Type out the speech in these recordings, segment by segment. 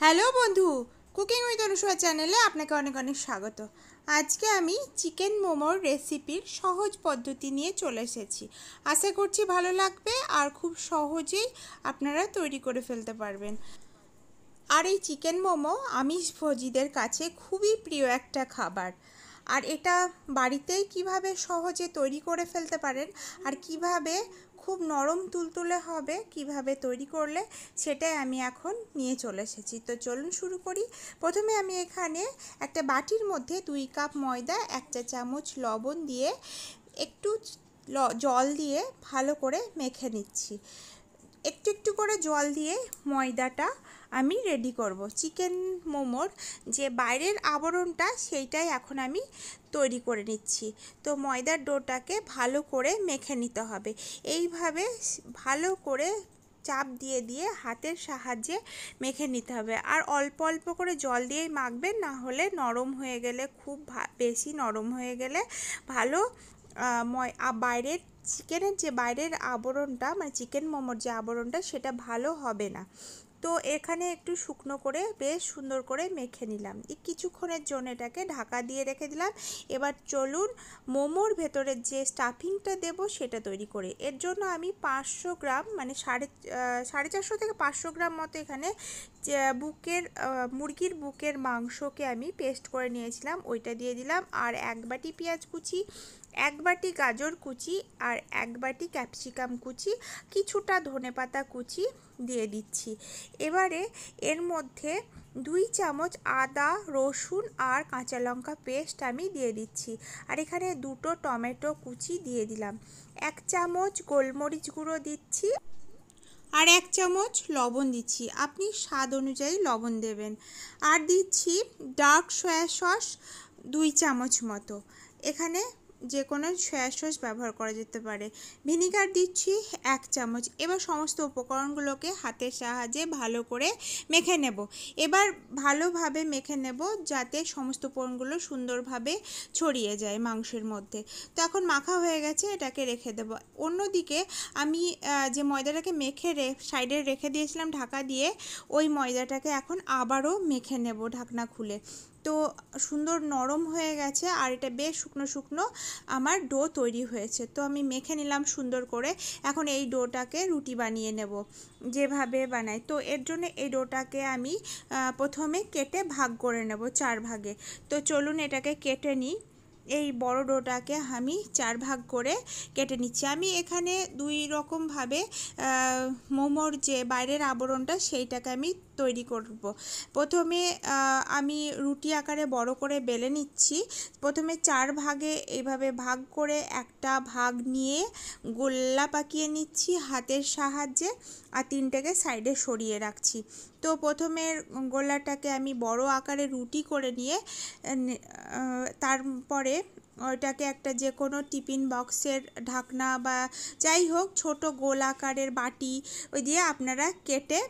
Hello বন্ধু, cooking with অনুসয়া চ্যানেলে আপনাকে অনেক অনেক স্বাগত। আজকে আমি চিকেন মোমোর রেসিপির সহজ পদ্ধতি নিয়ে চলে এসেছি। আশা করছি ভালো লাগবে আর খুব সহজেই আপনারা তৈরি করে ফেলতে পারবেন। আর এই চিকেন মোমো আমিষভোজীদের কাছে খুবই প্রিয় একটা খাবার। আর এটা বাড়িতেই কিভাবে সহজে তৈরি করে ফেলতে পারেন আর কিভাবে খুব নরম তুলতুলে হবে কিভাবে তৈরি করলে সেটাই আমি এখন নিয়ে চলে এসেছি। তো চলুন শুরু করি। প্রথমে আমি এখানে একটা বাটির মধ্যে 2 কাপ ময়দা, 1 চা চামচ লবণ দিয়ে একটু জল দিয়ে ভালো করে মেখে নিচ্ছি। একটু একটু করে জল দিয়ে ময়দাটা আমি রেডি করব। চিকেন মোমোর যে বাইরের আবরণটা সেইটাই এখন আমি তৈরি করে নিচ্ছি। তো ময়দার ডোটাকে ভালো করে মেখে নিতে হবে। এইভাবে ভালো করে চাপ দিয়ে দিয়ে হাতের সাহায্যে মেখে নিতে হবে। আর অল্প অল্প করে জল দিয়েই মাখবেন, না হলে নরম হয়ে গেলে খুব বেশি নরম হয়ে গেলে ভালো বাইরের চিকেনের যে বাইরের আবরণটা মানে চিকেন মোমোর যে আবরণটা সেটা ভালো হবে না। তো এখানে একটু শুকনো করে বেশ সুন্দর করে মেখে নিলাম। কিছুক্ষণের জন্য এটাকে ঢাকা দিয়ে রেখে দিলাম। এবার চলুন মোমোর ভেতরের যে স্টাফিংটা দেব সেটা তৈরি করে। এর জন্য আমি 500 গ্রাম মানে 450 থেকে 500 গ্রাম মতো এখানে মুরগির বুকের মাংসকে আমি পেস্ট করে নিয়েছিলাম, ওইটা দিয়ে দিলাম। আর 1 বাটি পেঁয়াজ কুচি, 1 বাটি গাজর কুচি আর 1 বাটি ক্যাপসিকাম কুচি, কিছুটা ধনেপাতা কুচি দিয়ে দিচ্ছি। এবারে এর মধ্যে 2 চামচ আদা, রসুন আর কাঁচা লঙ্কা পেস্ট আমি দিয়ে দিচ্ছি। আর এখানে 2টো টমেটো কুচি দিয়ে দিলাম। 1 চামচ গোলমরিচ গুঁড়ো দিচ্ছি আর 1 চামচ লবণ দিচ্ছি। আপনি স্বাদ অনুযায়ী লবণ দেবেন। আর দিচ্ছি ডার্ক সয়া সস 2 চামচ মতো। এখানে যে কোনো সয়া সস ব্যবহার করা যেতে পারে। ভিনিগার দিচ্ছি 1 চামচ। এবার সমস্ত উপকরণগুলোকে হাতের সাহায্যে ভালো করে মেখে নেব। এবার ভালোভাবে মেখে নেব যাতে সমস্ত উপকরণগুলো সুন্দরভাবে ছড়িয়ে যায় মাংসের মধ্যে। তো এখন মাখা হয়ে গেছে, এটাকে রেখে দেব। অন্যদিকে আমি যে ময়দাটাকে মেখে সাইডে রেখে দিয়েছিলাম ঢাকা দিয়ে, ওই ময়দাটাকে এখন আবারও মেখে নেব ঢাকনা খুলে। তো সুন্দর নরম হয়ে গেছে আর এটা বেশ শুকনো শুকনো আমার ডো তৈরি হয়েছে। তো আমি মেখে নিলাম সুন্দর করে। এখন এই ডোটাকে রুটি বানিয়ে নেব যেভাবে বানাই। তো এর জন্য এই ডোটাকে আমি প্রথমে কেটে ভাগ করে নেব 4 ভাগে। তো চলুন এটাকে কেটে নিই। এই বড় ডোটাকে আমি 4 ভাগ করে কেটে নিচ্ছি। আমি এখানে 2 রকমভাবে মোমোর যে বাইরের আবরণটা সেইটাকে আমি তৈরি করব। প্রথমে আমি রুটি আকারে বড় করে বেলে নিচ্ছি। প্রথমে 4 ভাগে এইভাবে ভাগ করে একটা ভাগ নিয়ে গোল্লা পাকিয়ে নিচ্ছি হাতের সাহায্যে, আর 3টেকে সাইডে সরিয়ে রাখছি। তো প্রথমে গোলাটাকে আমি বড় আকারে রুটি করে নিয়ে তারপরে ওইটাকে একটা যে কোনো টিফিন বক্সের ঢাকনা বা যাই হোক ছোট গোল আকারের বাটি ওই দিয়ে আপনারা কেটে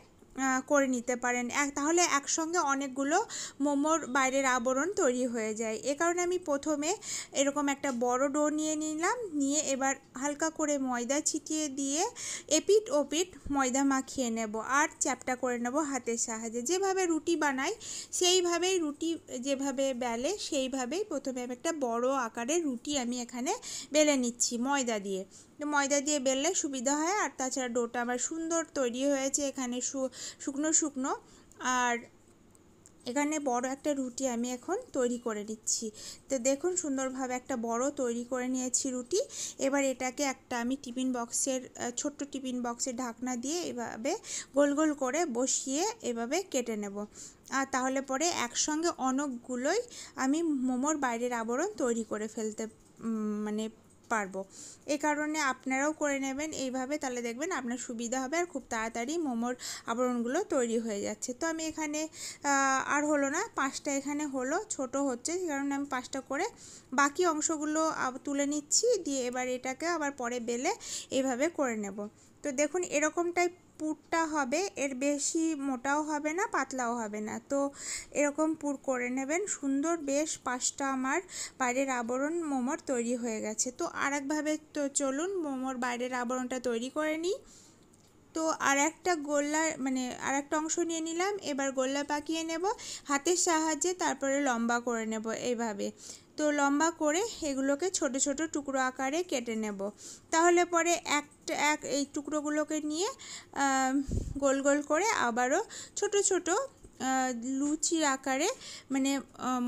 করে নিতে পারেন। তাহলে একসঙ্গে অনেকগুলো মোমোর বাইরের আবরণ তৈরি হয়ে যায়। এ কারণে আমি প্রথমে এরকম একটা বড় ডো নিয়ে নিলাম, নিয়ে এবার হালকা করে ময়দা ছিটিয়ে দিয়ে এপিঠ ওপিঠ ময়দা মাখিয়ে নেব আর চ্যাপটা করে নেব হাতের সাহায্যে। যেভাবে রুটি বানাই সেইভাবেই রুটি যেভাবে বেলে সেইভাবেই প্রথমে আমি একটা বড় আকারের রুটি আমি এখানে বেলে নিচ্ছি ময়দা দিয়ে। ময়দা দিয়ে বেললে সুবিধা হয়। আর তাছাড়া ডোটা আমার সুন্দর তৈরি হয়েছে এখানে শুকনো শুকনো। আর এখানে বড় একটা রুটি আমি এখন তৈরি করে নিচ্ছি। তো দেখুন সুন্দরভাবে একটা বড় তৈরি করে নিয়েছি রুটি। এবার এটাকে একটা আমি টিফিন বক্সের ছোট্ট টিফিন বক্সের ঢাকনা দিয়ে এভাবে গোল গোল করে বসিয়ে এভাবে কেটে নেব। আর তাহলে পরে একসঙ্গে অনেকগুলোই আমি মোমোর বাইরের আবরণ তৈরি করে ফেলতে মানে পারবো। এই কারণে আপনারাও করে নেবেন এইভাবে, তাহলে দেখবেন আপনার সুবিধা হবে আর খুব তাড়াতাড়ি মোমোর আবরণগুলো তৈরি হয়ে যাচ্ছে। তো আমি এখানে আর হলো না, 5টা এখানে হলো, ছোট হচ্ছে সে কারণে আমি 5টা করে বাকি অংশগুলো তুলে নিচ্ছি। দিয়ে এবার এটাকে আবার পরে বেলে এইভাবে করে নেব। তো দেখুন এরকমটাই পুরটা হবে, এর বেশি মোটাও হবে না পাতলাও হবে না। তো এরকম পুর করে নেবেন সুন্দর। বেশ 5টা আমার বাইরের আবরণ মোমোর তৈরি হয়ে গেছে। তো আরেকভাবে তো চলুন মোমোর বাইরের আবরণটা তৈরি করে নিই। তো আর একটা গোল্লা মানে আর একটা অংশ নিয়ে নিলাম, এবার গোল্লা পাকিয়ে নেব হাতের সাহায্যে, তারপরে লম্বা করে নেব এইভাবে। তো লম্বা করে এগুলোকে ছোট ছোট টুকরো আকারে কেটে নেব। তাহলে পরে এই টুকরোগুলোকে নিয়ে গোল গোল করে আবারও ছোট ছোট লুচির আকারে মানে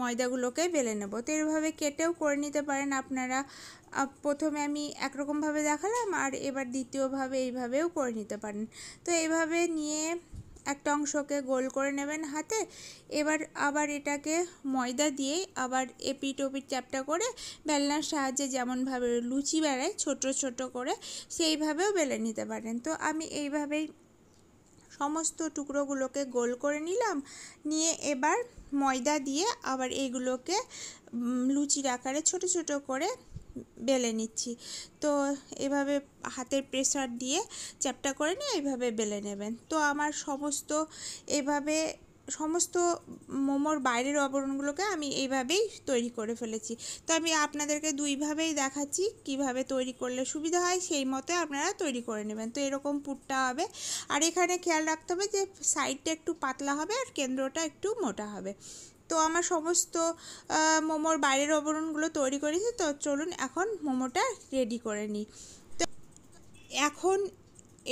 ময়দাগুলোকে বেলে নেব। তো এভাবে কেটেও করে নিতে পারেন আপনারা। প্রথমে আমি একরকমভাবে দেখালাম, আর এবার দ্বিতীয়ভাবে এইভাবেও করে নিতে পারেন। তো এইভাবে নিয়ে একটা অংশকে গোল করে নেবেন হাতে। এবার আবার এটাকে ময়দা দিয়ে আবার এপিট ওপিট চ্যাপটা করে বেলনার সাহায্যে যেমনভাবে লুচি বেলায় ছোট ছোট করে সেইভাবেও বেলে নিতে পারেন। তো আমি এইভাবেই সমস্ত টুকরোগুলোকে গোল করে নিলাম, নিয়ে এবার ময়দা দিয়ে আবার এইগুলোকে লুচির আকারে ছোট ছোট করে বেলে নিচ্ছি। তো এভাবে হাতের প্রেসার দিয়ে চ্যাপটা করে নিয়ে এইভাবে বেলে নেবেন। তো আমার এভাবে সমস্ত মোমোর বাইরের আবরণগুলোকে আমি এইভাবেই তৈরি করে ফেলেছি। তো আমি আপনাদেরকে দুইভাবেই দেখাচ্ছি কিভাবে তৈরি করলে সুবিধা হয়, সেই মতো আপনারা তৈরি করে নেবেন। তো এরকম পুরটা হবে, আর এখানে খেয়াল রাখতে হবে যে সাইডটা একটু পাতলা হবে আর কেন্দ্রটা একটু মোটা হবে। তো আমার সমস্ত মোমোর বাইরের আবরণগুলো তৈরি করেছি। তো চলুন এখন মোমোটা রেডি করে নিই। তো এখন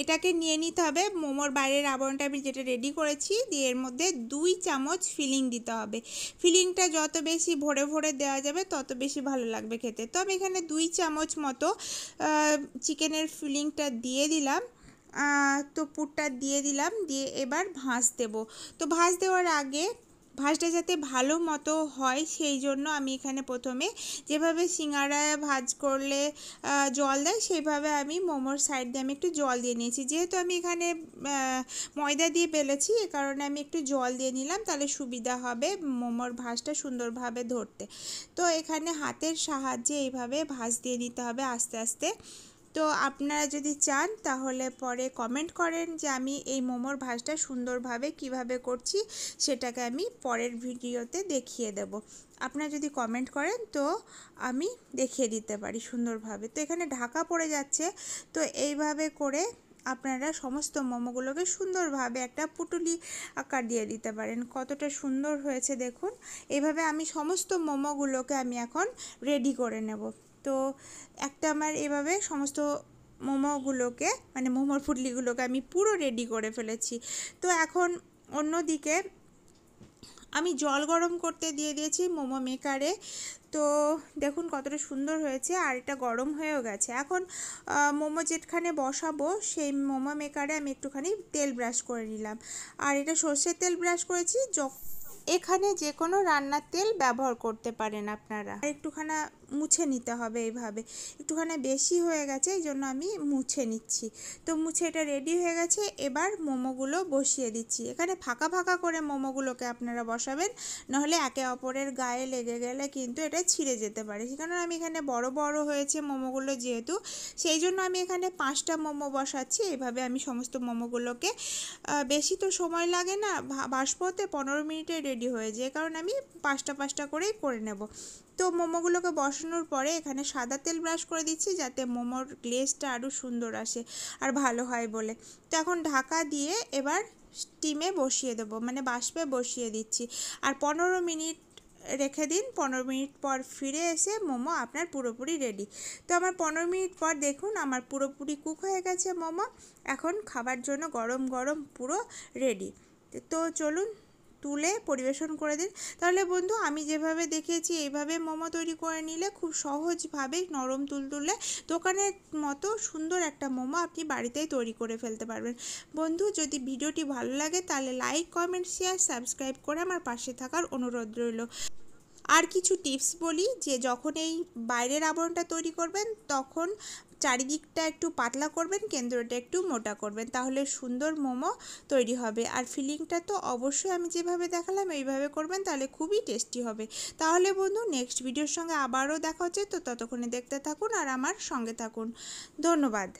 এটাকে নিয়ে নিতে হবে, মোমোর বাইরের আবরণটা আমি যেটা রেডি করেছি দিয়ে এর মধ্যে 2 চামচ ফিলিং দিতে হবে। ফিলিংটা যত বেশি ভরে ভরে দেওয়া যাবে তত বেশি ভালো লাগবে খেতে। তো আমি এখানে 2 চামচ মতো চিকেনের ফিলিংটা দিয়ে দিলাম। তো পুরটা দিয়ে দিলাম, দিয়ে এবার ভাঁজ দেব। তো ভাঁজ দেওয়ার আগে ভাঁজটা যাতে ভালো মতো হয় সেই জন্য আমি এখানে প্রথমে যেভাবে সিঙ্গাড়ায় ভাঁজ করলে জল দেয় সেইভাবে আমি মোমোর সাইড দিয়ে আমি একটু জল দিয়ে নিয়েছি। যেহেতু আমি এখানে ময়দা দিয়ে বেলেছি এ কারণে আমি একটু জল দিয়ে নিলাম, তাহলে সুবিধা হবে মোমোর ভাঁজটা সুন্দরভাবে ধরতে। তো এখানে হাতের সাহায্যে এইভাবে ভাঁজ দিয়ে নিতে হবে আস্তে আস্তে। তো আপনারা যদি চান তাহলে পরে কমেন্ট করেন যে আমি এই মোমোর ভাঁজটা সুন্দরভাবে কিভাবে করছি, সেটাকে আমি পরের ভিডিওতে দেখিয়ে দেব। আপনারা যদি কমেন্ট করেন তো আমি দেখিয়ে দিতে পারি সুন্দরভাবে। তো এখানে ঢাকা পড়ে যাচ্ছে, তো এইভাবে করে আপনারা সমস্ত মোমোগুলোকে সুন্দরভাবে একটা পুটুলি আকার দিয়ে দিতে পারেন। কতটা সুন্দর হয়েছে দেখুন। এইভাবে আমি সমস্ত মোমোগুলোকে আমি এখন রেডি করে নেব। তো একটা আমার এভাবে সমস্ত মোমোগুলোকে মানে মোমোর পুটলিগুলোকে আমি পুরো রেডি করে ফেলেছি। তো এখন অন্যদিকে আমি জল গরম করতে দিয়ে দিয়েছি মোমো মেকারে। তো দেখুন কতটা সুন্দর হয়েছে, আর এটা গরম হয়েও গেছে। এখন মোমো যেখানে বসাবো সেই মোমো মেকারে আমি একটুখানি তেল ব্রাশ করে নিলাম, আর এটা সর্ষের তেল ব্রাশ করেছি। এখানে যে কোনো রান্নার তেল ব্যবহার করতে পারেন আপনারা। একটুখানি মুছে নিতে হবে, এইভাবে একটুখানি বেশি হয়ে গেছে এই জন্য আমি মুছে নিচ্ছি। তো মুছে এটা রেডি হয়ে গেছে, এবার মোমোগুলো বসিয়ে দিচ্ছি। এখানে ফাঁকা ফাঁকা করে মোমোগুলোকে আপনারা বসাবেন, নাহলে একে অপরের গায়ে লেগে গেলে কিন্তু এটা ছিঁড়ে যেতে পারে। সে কারণে আমি এখানে বড় বড় হয়েছে মোমোগুলো যেহেতু, সেই জন্য আমি এখানে 5টা মোমো বসাচ্ছি। এইভাবে আমি সমস্ত মোমোগুলোকে বেশি তো সময় লাগে না, বাষ্প হতে 15 মিনিটে রেডি হয়ে যায়, কারণ আমি 5টা করেই করে নেব। তো মোমোগুলোকে বসানোর পরে এখানে সাদা তেল ব্রাশ করে দিচ্ছি যাতে মোমোর গ্লেজটা আরও সুন্দর আসে আর ভালো হয় বলে। তো এখন ঢাকা দিয়ে এবার স্টিমে বসিয়ে দেবো, মানে বাষ্পে বসিয়ে দিচ্ছি, আর 15 মিনিট রেখে দিন। 15 মিনিট পর ফিরে এসে মোমো আপনার পুরোপুরি রেডি। তো আমার 15 মিনিট পর দেখুন আমার পুরোপুরি কুক হয়ে গেছে মোমো। এখন খাবার জন্য গরম গরম পুরো রেডি। তো চলুন তুলে পরিবেশন করে দিন। তাহলে বন্ধু আমি যেভাবে দেখিয়েছি এইভাবে মোমো তৈরি করে নিলে খুব সহজভাবে নরম তুলতুলে দোকানের মতো সুন্দর একটা মোমো আপনি বাড়িতেই তৈরি করে ফেলতে পারবেন। বন্ধু যদি ভিডিওটি ভালো লাগে তাহলে লাইক কমেন্ট শেয়ার সাবস্ক্রাইব করে আমার পাশে থাকার অনুরোধ রইল। আর কিছু টিপস বলি, যে যখন এই বাইরের আবরণটা তৈরি করবেন তখন চারিদিকটা একটু পাতলা করবেন, কেন্দ্রটা একটু মোটা করবেন, তাহলে সুন্দর মোমো তৈরি হবে। আর ফিলিংটা তো অবশ্যই আমি যেভাবে দেখালাম এইভাবে করবেন, তাহলে খুবই টেস্টি হবে। তাহলে বন্ধু নেক্সট ভিডিওর সঙ্গে আবারও দেখা হচ্ছে, তো ততক্ষণে দেখতে থাকুন আর আমার সঙ্গে থাকুন। ধন্যবাদ।